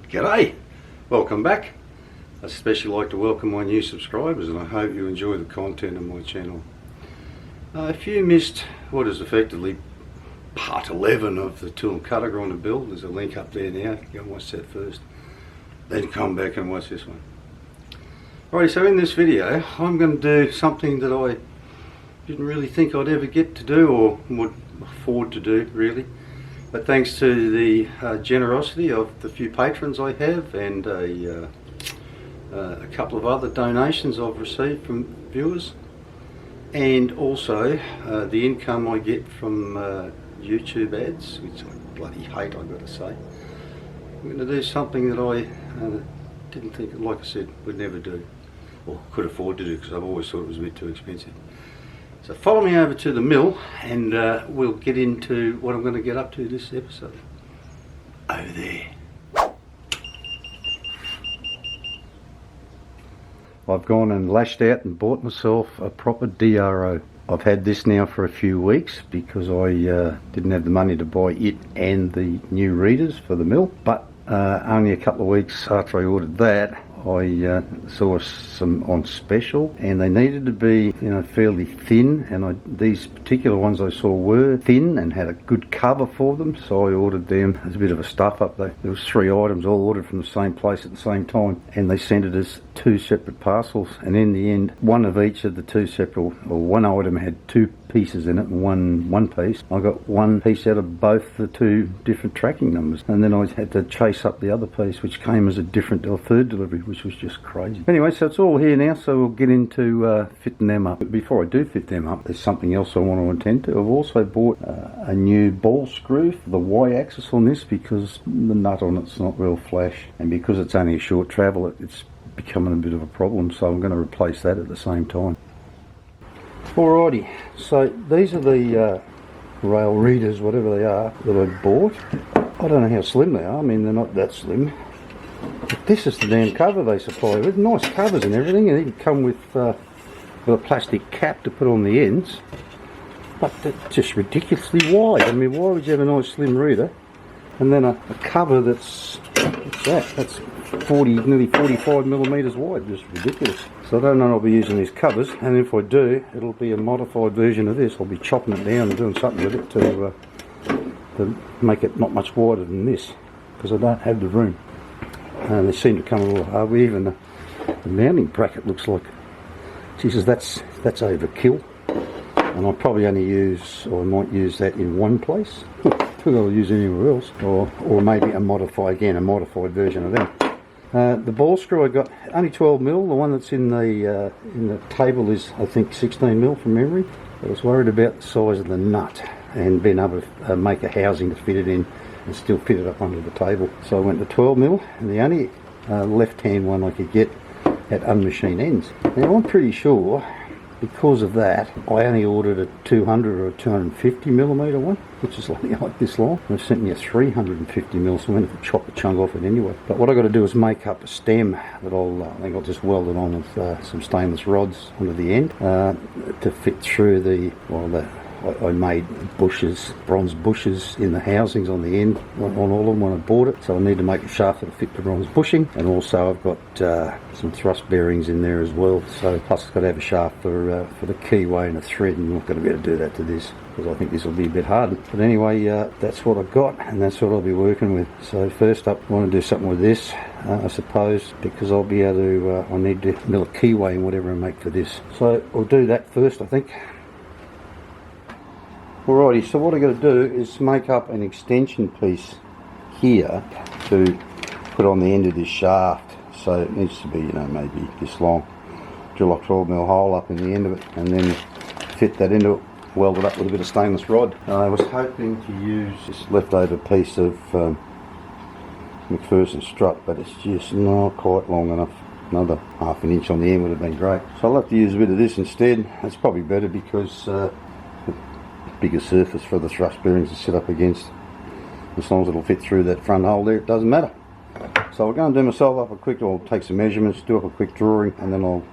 G'day, welcome back. I especially like to welcome my new subscribers, and I hope you enjoy the content of my channel. If you missed what is effectively part 11 of the tool and cutter grinder build, there's a link up there now. Go and watch that first, then come back and watch this one. Alright, so in this video I'm going to do something that I didn't really think I'd ever get to do or would afford to do really. But thanks to the generosity of the few patrons I have and a couple of other donations I've received from viewers, and also the income I get from YouTube ads, which I bloody hate, I've got to say, I'm going to do something that I didn't think, like I said, would never do or could afford to do, because I've always thought it was a bit too expensive. So follow me over to the mill and we'll get into what I'm going to get up to this episode. Over there. I've gone and lashed out and bought myself a proper DRO. I've had this now for a few weeks because I didn't have the money to buy it and the new readers for the mill, but only a couple of weeks after I ordered that, I saw some on special, and they needed to be, fairly thin, and these particular ones I saw were thin and had a good cover for them, so I ordered them. There's a bit of a stuff up there. There was 3 items all ordered from the same place at the same time, and they sent it as 2 separate parcels, and in the end one of each of the 2 separate, or one item had 2 pieces in it and one piece. I got 1 piece out of both the 2 different tracking numbers, and then I had to chase up the other piece, which came as a different or third delivery, which was just crazy. Anyway, so it's all here now, so we'll get into fitting them up. But before I do fit them up, there's something else I want to attend to. I've also bought a new ball screw for the Y-axis on this, because the nut on it's not real flash, and because it's only a short travel, it's becoming a bit of a problem, so I'm going to replace that at the same time. Alrighty, so these are the rail readers, whatever they are, that I bought. I don't know how slim they are. I mean, they're not that slim. But this is the damn cover they supply with. Nice covers and everything, and even come with a plastic cap to put on the ends. But they're just ridiculously wide. I mean, why would you have a nice slim reader and then a cover that's, what's that? That's nearly 45 millimeters wide. Just ridiculous. So I don't know I'll be using these covers, and if I do, it'll be a modified version of this. I'll be chopping it down and doing something with it to make it not much wider than this, because I don't have the room. And they seem to come a little hard. Even the mounting bracket looks like, Jesus, that's overkill. And I'll probably only use, or I might use that in one place. I'll use anywhere else, or maybe a modified version of them. The ball screw I got only 12 mil. The one that's in the table is, I think, 16 mil from memory. I was worried about the size of the nut and being able to make a housing to fit it in and still fit it up under the table. So I went to 12 mil, and the only left-hand one I could get had unmachined ends. Now I'm pretty sure, because of that, I only ordered a 200 or a 250 millimeter one, which is like this long. They've sent me a 350 mil, so I'm going to chop a chunk off it anyway. But what I've got to do is make up a stem that I think I'll just weld it on with some stainless rods onto the end to fit through I made bushes, bronze bushes in the housings on the end on all of them when I bought it, so I need to make a shaft that'll fit the bronze bushing, and also I've got some thrust bearings in there as well, so plus I've got to have a shaft for the keyway and a thread, and I'm not going to be able to do that to this because I think this will be a bit hard. But anyway, that's what I've got, and that's what I'll be working with. So first up, I want to do something with this, I suppose, because I'll be able to, I need to mill a keyway and whatever I make for this. So I'll do that first, I think. Alrighty, so what I've got to do is make up an extension piece here to put on the end of this shaft. So it needs to be, maybe this long. Drill a 12 mil hole up in the end of it, and then fit that into it, weld it up with a bit of stainless rod. I was hoping to use this leftover piece of McPherson strut, but it's just not quite long enough. Another ½ an inch on the end would have been great. So I'll have to use a bit of this instead. That's probably better because bigger surface for the thrust bearings to sit up against. As long as it'll fit through that front hole there, it doesn't matter. So I'll go and do myself up a quick, I'll take some measurements, do up a quick drawing, and then I'll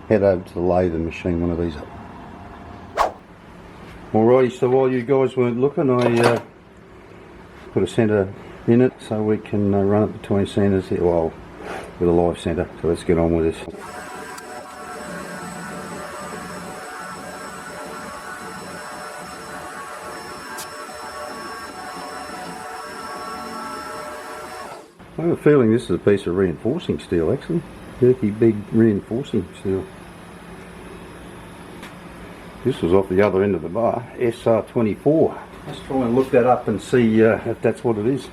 head over to the lathe and machine one of these up. Alrighty, so while you guys weren't looking, I put a centre in it so we can run it between centres here, well, with a live centre. So let's get on with this. I have a feeling this is a piece of reinforcing steel actually. Jerky big reinforcing steel. This was off the other end of the bar, SR24. Let's try and look that up and see if that's what it is.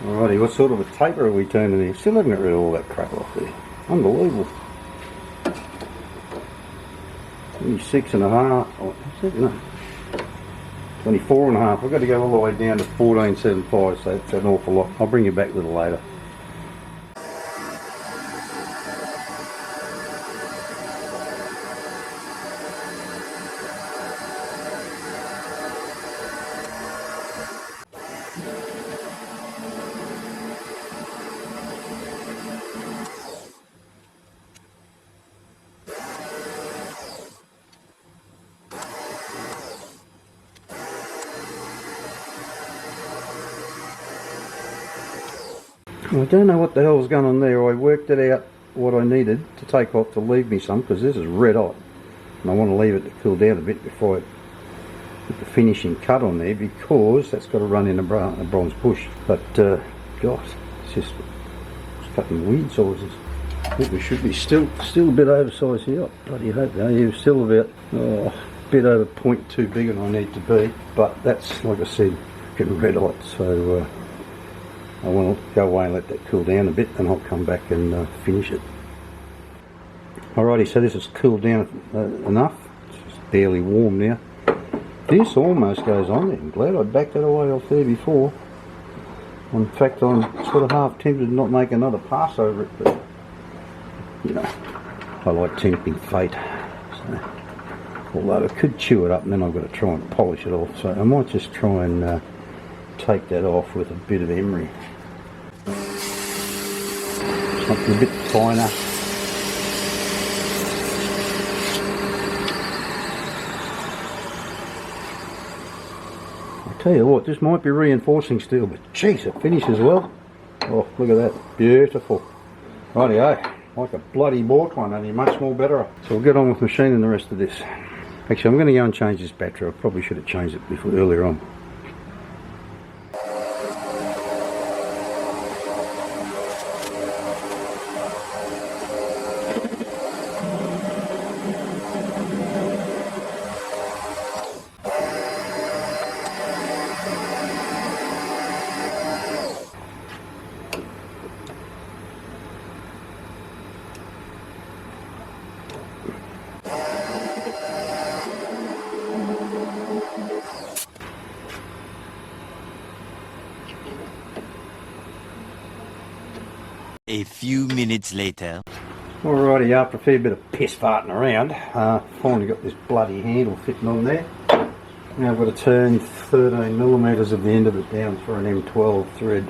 Alrighty, what sort of a taper are we turning here? Still haven't got rid of all that crap off there. Unbelievable. 26.5. Oh, no. 24.5. I've got to go all the way down to 14.75, so that's an awful lot. I'll bring you back a little later. I don't know what the hell was going on there. I worked it out what I needed to take off to leave me some, because this is red hot and I want to leave it to cool down a bit before I put the finishing cut on there, because that's got to run in a bronze bush. But gosh, it's just cutting weird sizes. I think we should be still a bit oversized here. I bloody hope though. You're still about a bit over 0.2 bigger than I need to be, but that's, like I said, getting red hot, so I want to go away and let that cool down a bit, and I'll come back and finish it. Alrighty, so this has cooled down enough. It's just barely warm now. This almost goes on there. I'm glad I backed that away off there before. In fact, I'm sort of half tempted to not make another pass over it, but you know, I like tempting fate. So, although I could chew it up and then I've got to try and polish it off, so I might just try and take that off with a bit of emery. Something a bit finer. I'll tell you what, this might be reinforcing steel, but geez, it finishes well. Oh, look at that, beautiful. Rightio, like a bloody bought one, only much more better. So we'll get on with machining the rest of this. Actually, I'm going to go and change this battery. I probably should have changed it before earlier on. A few minutes later. Alrighty, after a fair bit of piss farting around, finally got this bloody handle fitting on there. Now I've got to turn 13mm of the end of it down for an M12 thread.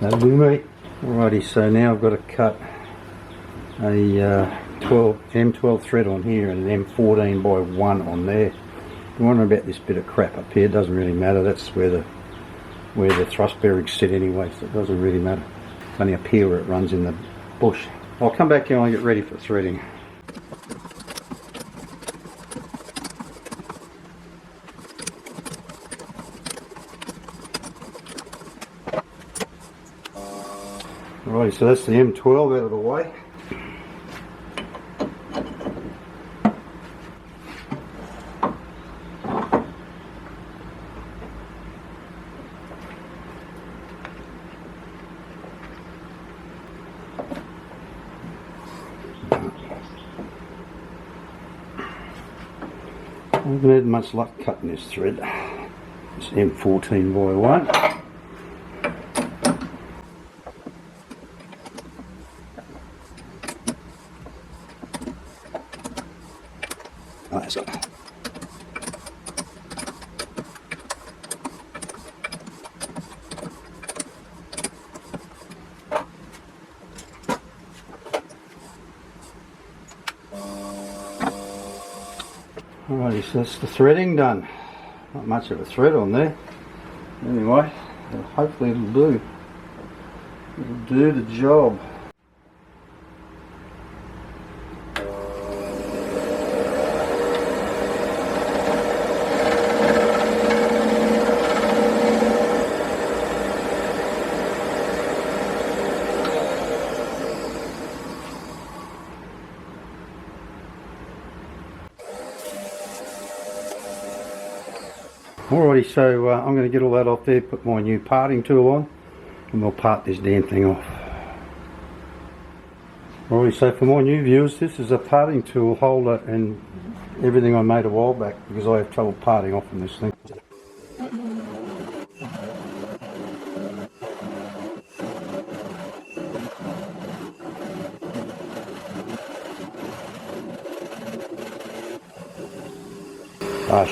That'll do me. Alrighty, so now I've got to cut a M12 thread on here and an M14 by 1 on there. I'm wondering about this bit of crap up here. It doesn't really matter. That's where the thrust bearings sit anyway, so it doesn't really matter. It's only up here where it runs in the bush. I'll come back here and I'll get ready for threading. Alrighty, so that's the M12 out of the way. I haven't had much luck cutting this thread. It's M14 by 1. Oh, that's it. Alrighty, so that's the threading done. Not much of a thread on there. Anyway, hopefully it'll do. It'll do the job. Alrighty, so I'm going to get all that off there, put my new parting tool on, and we'll part this damn thing off. Alrighty, so for my new viewers, this is a parting tool holder and everything I made a while back because I have trouble parting off from this thing.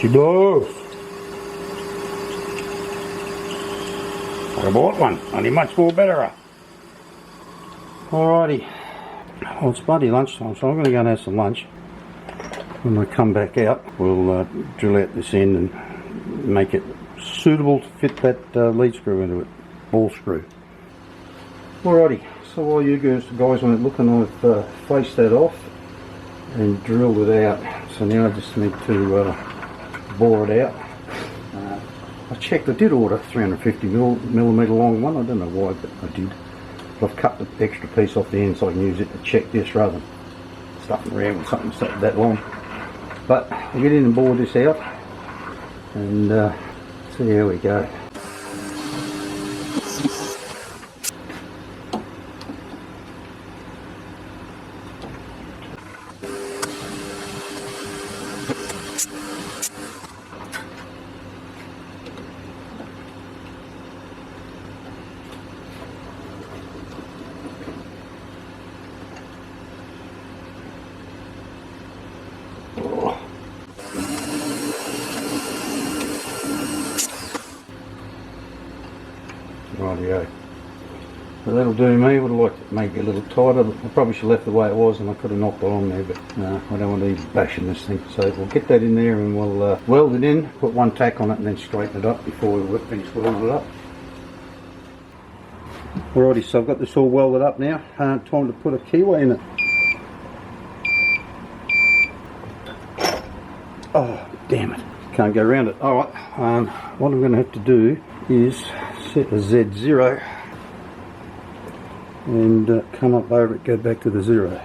She blows. I bought one, only much more better. Alrighty, well it's bloody lunchtime, so I'm going to go and have some lunch. When I come back out, we'll drill out this end and make it suitable to fit that lead screw into it, ball screw. Alrighty, so while you guys weren't looking, I've faced that off and drilled it out. So now I just need to bore it out. I checked, I did order 350mm long one, I don't know why, but I did. But I've cut the extra piece off the end so I can use it to check this rather than stuffing around with something that long. But I'll get in and bore this out and see how we go. Rightio. So that'll do me. Would have liked to make it a little tighter, but I probably should have left the way it was and I could have knocked it on there, but no, I don't want to be bashing this thing. So we'll get that in there and we'll weld it in, put one tack on it and then straighten it up before we finish welding it up. Alrighty, so I've got this all welded up now. Time to put a keyway in it. Oh, damn it. Can't go around it. Alright, what I'm going to have to do is set a Z0 and come up over it, go back to the 0.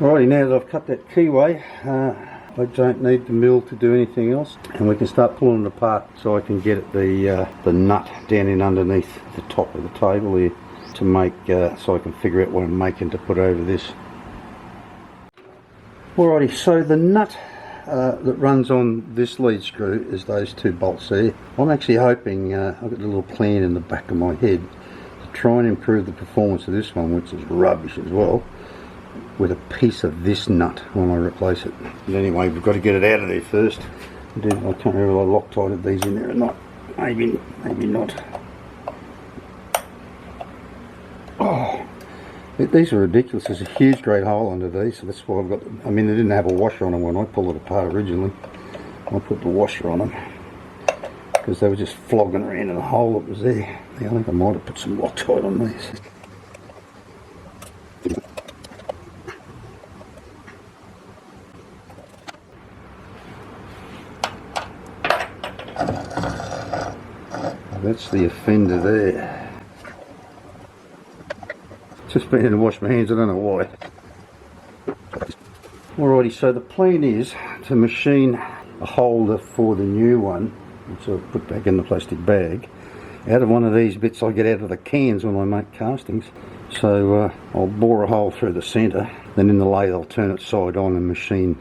Alrighty, now that I've cut that keyway, I don't need the mill to do anything else, and we can start pulling it apart so I can get at the nut down in underneath the top of the table here to make, so I can figure out what I'm making to put over this. Alrighty, so the nut that runs on this lead screw is those two bolts there. I'm actually hoping, I've got a little plan in the back of my head to try and improve the performance of this one, which is rubbish as well, with a piece of this nut when I replace it. But anyway, we've got to get it out of there first. I can't remember if I Loctited these in there or not. Maybe not. Oh, these are ridiculous. There's a huge great hole under these, so that's why I've got, I mean, they didn't have a washer on them when I pulled it apart originally. I put the washer on them because they were just flogging around in the hole that was there. I think I might have put some Loctite on these. That's the offender there. Just been in to wash my hands, I don't know why. Alrighty, so the plan is to machine a holder for the new one, which I'll put back in the plastic bag, out of one of these bits I get out of the cans when I make castings. So I'll bore a hole through the centre, then in the lathe I'll turn it side on and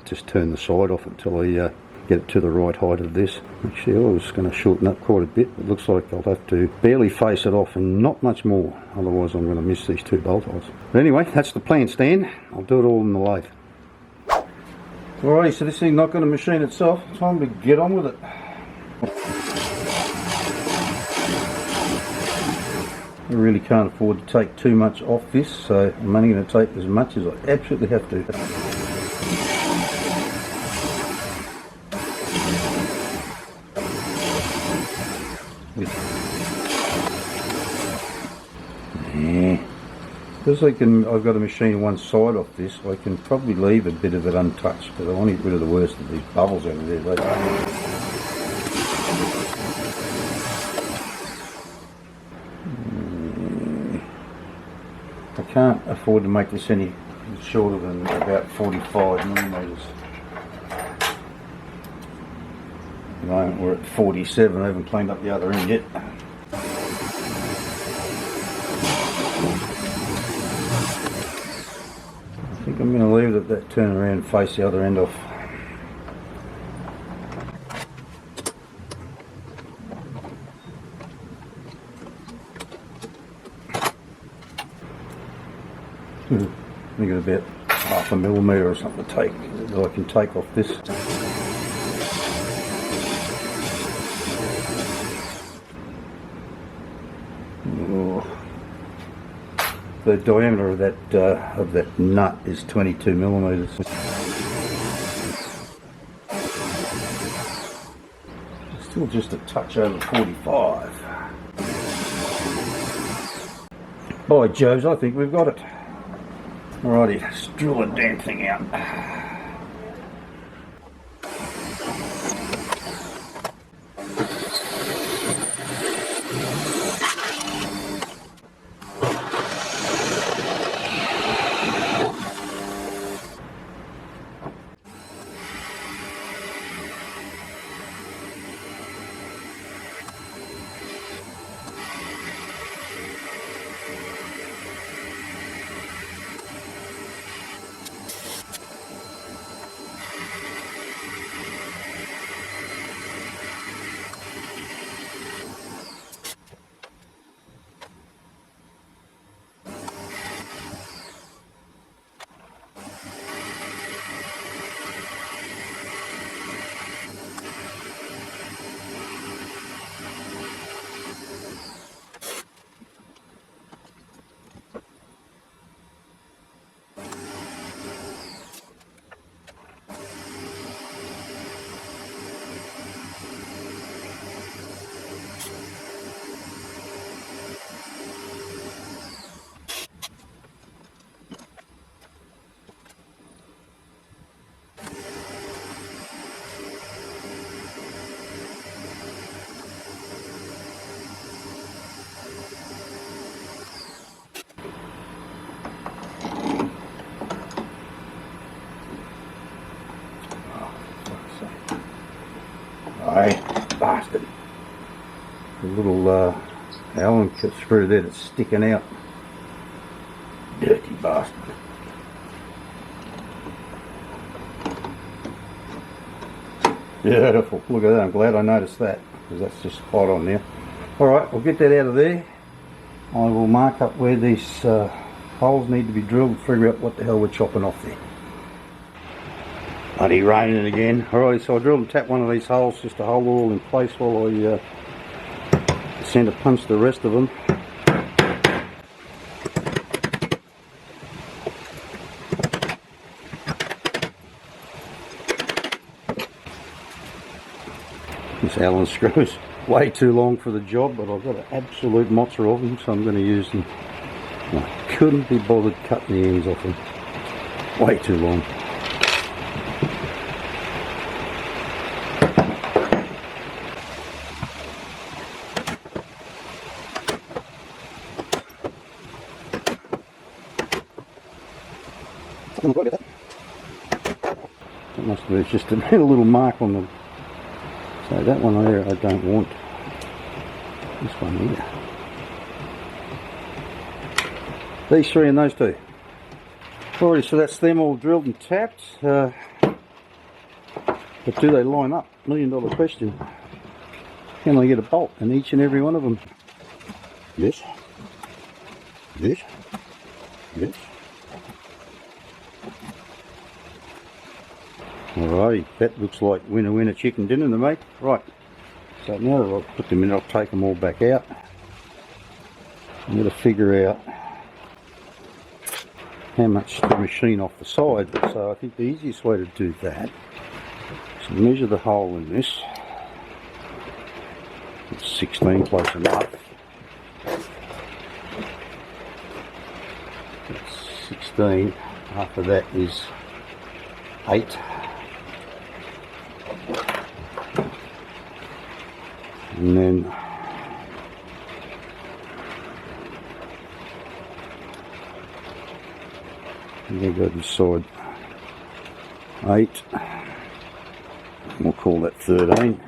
just turn the side off until I get it to the right height of this. Actually, I was going to shorten up quite a bit. It looks like I'll have to barely face it off and not much more, otherwise I'm going to miss these 2 bolt holes. But anyway, that's the plan, Stan. I'll do it all in the lathe. Alrighty, so this thing's not going to machine itself. Time to get on with it. I really can't afford to take too much off this, so I'm only going to take as much as I absolutely have to. Because I've got to machine one side off this, I can probably leave a bit of it untouched, because I want to get rid of the worst of these bubbles out of there. I can't afford to make this any shorter than about 45 millimetres. At the moment we're at 47, I haven't cleaned up the other end yet. I think I'm going to leave that turn around and face the other end off. I think it's about half a millimetre or something to take, that I can take off this. Oh. The diameter of that nut is 22 millimetres. Still just a touch over 45. By Joves, I think we've got it. Alrighty, let's drill the damn thing out. Bastard. The little Allen screw there that's sticking out. Dirty bastard. Beautiful. Look at that. I'm glad I noticed that, because that's just spot on there. Alright, I'll get that out of there. I will mark up where these holes need to be drilled and figure out what the hell we're chopping off there. Bloody raining again. Alright, so I drilled and tapped one of these holes just to hold it all in place while I centre punch the rest of them. This Allen screw is way too long for the job, but I've got an absolute mozza of them, so I'm going to use them. I couldn't be bothered cutting the ends off them. Way too long. That must be just a little mark on them. So that one there I don't want. This one here. These three and those two. Alrighty, so that's them all drilled and tapped. But do they line up? $1 million question. Can I get a bolt in each and every one of them? Yes. Yes. Yes. Alrighty, that looks like winner winner chicken dinner to me. Right, so now that I've put them in, I'll take them all back out. I'm going to figure out how much to machine off the side. So I think the easiest way to do that is to measure the hole in this. It's 16 close enough. It's 16. After that is 8. And then go this side 8. We'll call that 13.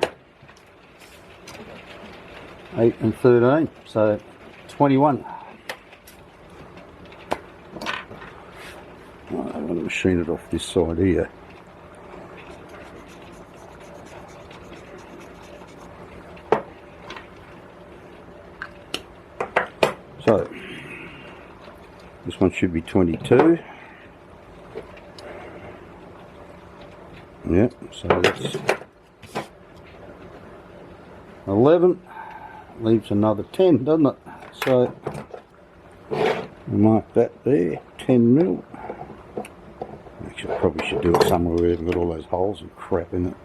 8 and 13, so 21. I'm going to machine it off this side here. So this one should be 22. Yeah, so that's 11. Leaves another 10, doesn't it? So mark that there, 10 mil. Actually, I probably should do it somewhere where we've got all those holes and crap in it.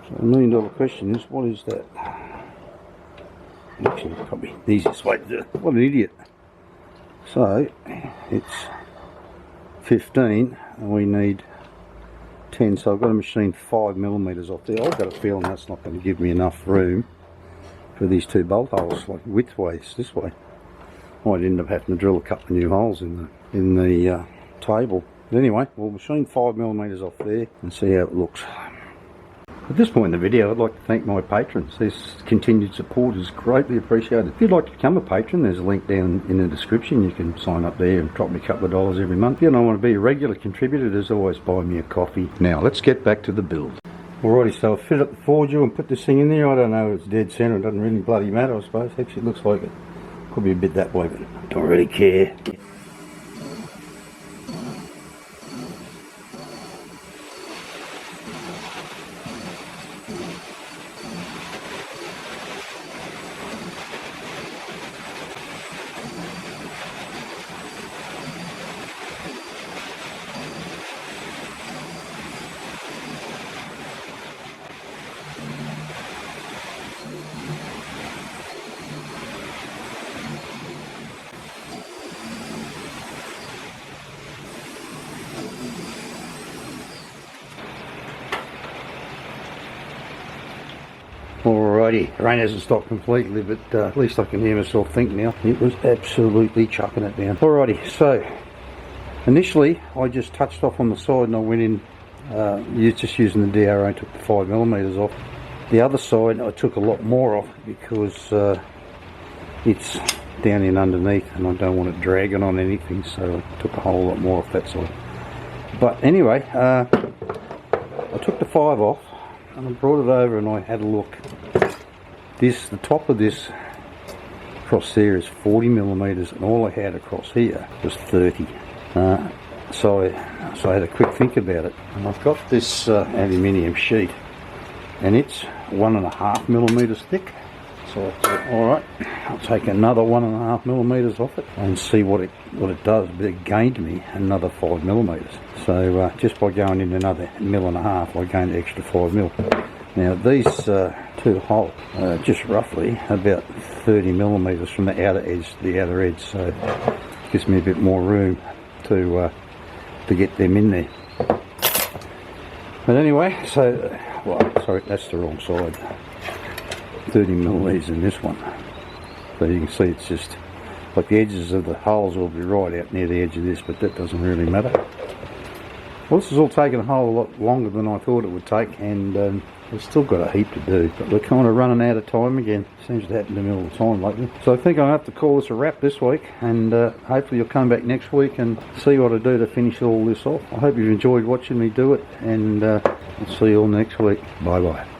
So $1 million question is, what is that? Actually, probably the easiest way to do it. What an idiot. So it's 15 and we need 10, so I've got to machine 5mm off there. I've got a feeling that's not going to give me enough room for these two bolt holes, like widthways this way. I might end up having to drill a couple of new holes in the table. But anyway, we'll machine 5mm off there and see how it looks. At this point in the video, I'd like to thank my patrons. This continued support is greatly appreciated. If you'd like to become a patron, there's a link down in the description. You can sign up there and drop me a couple of dollars every month. If you don't want to be a regular contributor, there's always buy me a coffee. Now, let's get back to the build. Alrighty, so I've fit up the forge and put this thing in there. I don't know if it's dead center. It doesn't really bloody matter, I suppose. Actually, it looks like it could be a bit that way, but I don't really care. Alrighty, the rain hasn't stopped completely, but at least I can hear myself think now. It was absolutely chucking it down. Alrighty, so initially I just touched off on the side and I went in just using the DRO and took the 5mm off. The other side I took a lot more off because it's down in underneath and I don't want it dragging on anything, so I took a whole lot more off that side. But anyway, I took the 5 off and I brought it over and I had a look. The top of this across there is 40mm and all I had across here was 30. So I had a quick think about it, and I've got this aluminium sheet and it's 1.5mm thick. So I thought, alright, I'll take another 1.5mm off it and see what it does. But it gained me another 5mm. So just by going in another 1.5 mil, I gained an extra 5mm. Now these two holes are just roughly about 30mm from the outer edge to the outer edge, so it gives me a bit more room to get them in there. But anyway, so, well, sorry, that's the wrong side. 30mm in this one. So you can see it's just, like the edges of the holes will be right out near the edge of this, but that doesn't really matter. Well, this has all taken a whole lot longer than I thought it would take, and we've still got a heap to do, but we're kind of running out of time again. Seems to happen to me all the time lately. So I think I'll have to call this a wrap this week, and hopefully you'll come back next week and see what I do to finish all this off. I hope you've enjoyed watching me do it, and I'll see you all next week. Bye bye.